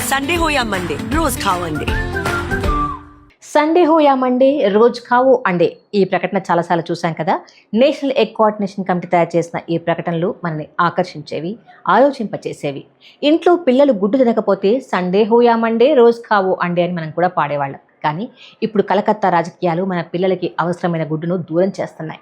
Sunday हो या Monday, रोज खाओ अंडे। సండే హో యా మండే రోజు కావు అండే ఈ ప్రకటన చాలాసార్లు చూసాం కదా. నేషనల్ ఎగ్ కోఆర్డినేషన్ కమిటీ తయారు చేసిన ఈ ప్రకటనలు మనల్ని ఆకర్షించేవి, ఆలోచింపచేసేవి. ఇంట్లో పిల్లలు గుడ్డు తినకపోతే సండే హో యా మండే రోజు కావు అండే అని మనం కూడా పాడేవాళ్ళం. కానీ ఇప్పుడు కలకత్తా రాజకీయాలు మన పిల్లలకి అవసరమైన గుడ్డును దూరం చేస్తున్నాయి.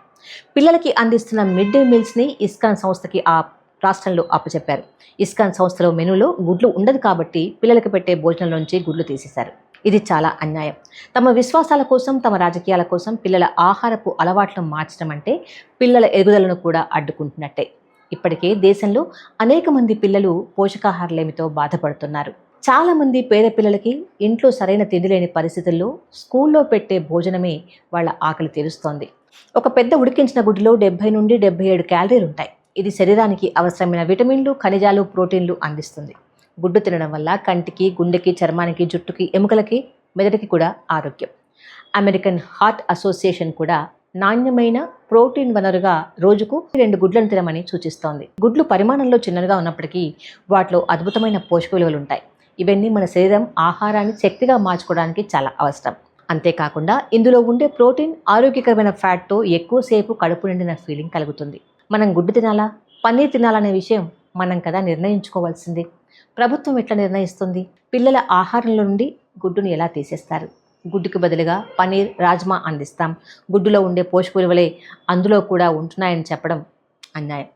పిల్లలకి అందిస్తున్న మిడ్ డే మీల్స్ని ఇస్కాన్ సంస్థకి ఆ రాష్ట్రంలో అప్పచెప్పారు. ఇస్కాన్ సంస్థలో మెనూలో గుడ్లు ఉండదు కాబట్టి పిల్లలకి పెట్టే భోజనంలోంచి గుడ్లు తీసేశారు. ఇది చాలా అన్యాయం. తమ విశ్వాసాల కోసం, తమ రాజకీయాల కోసం పిల్లల ఆహారపు అలవాట్లను మార్చడం అంటే పిల్లల ఎదుగుదలను కూడా అడ్డుకుంటున్నట్టే. ఇప్పటికే దేశంలో అనేక మంది పిల్లలు పోషకాహారలేమితో బాధపడుతున్నారు. చాలామంది పేద పిల్లలకి ఇంట్లో సరైన తిండి లేని పరిస్థితుల్లో స్కూల్లో పెట్టే భోజనమే వాళ్ళ ఆకలి తీరుస్తోంది. ఒక పెద్ద ఉడికించిన గుడ్డులో 70 నుండి 77 క్యాలరీలు ఉంటాయి. ఇది శరీరానికి అవసరమైన విటమిన్లు, ఖనిజాలు, ప్రోటీన్లు అందిస్తుంది. గుడ్డు తినడం వల్ల కంటికి, గుండెకి, చర్మానికి, జుట్టుకి, ఎముకలకి, మెదడుకి కూడా ఆరోగ్యం. అమెరికన్ హార్ట్ అసోసియేషన్ కూడా నాణ్యమైన ప్రోటీన్ వనరుగా రోజుకు 2 గుడ్లను తినమని సూచిస్తోంది. గుడ్లు పరిమాణంలో చిన్నగా ఉన్నప్పటికీ వాటిలో అద్భుతమైన పోషక విలువలు ఉంటాయి. ఇవన్నీ మన శరీరం ఆహారాన్ని శక్తిగా మార్చుకోవడానికి చాలా అవసరం. అంతేకాకుండా ఇందులో ఉండే ప్రోటీన్ ఆరోగ్యకరమైన ఫ్యాట్తో ఎక్కువసేపు కడుపు నిండిన ఫీలింగ్ కలుగుతుంది. మనం గుడ్డు తినాలా, పన్నీర్ తినాలనే విషయం మనం కదా నిర్ణయించుకోవాల్సింది. ప్రభుత్వం ఎట్లా నిర్ణయిస్తుంది? పిల్లల ఆహారంలో నుండి గుడ్డును ఎలా తీసేస్తారు? గుడ్డుకు బదులుగా పన్నీర్, రాజ్మా అందిస్తాం, గుడ్డులో ఉండే పోషక విలువలే అందులో కూడా ఉంటున్నాయని చెప్పడం అన్యాయం.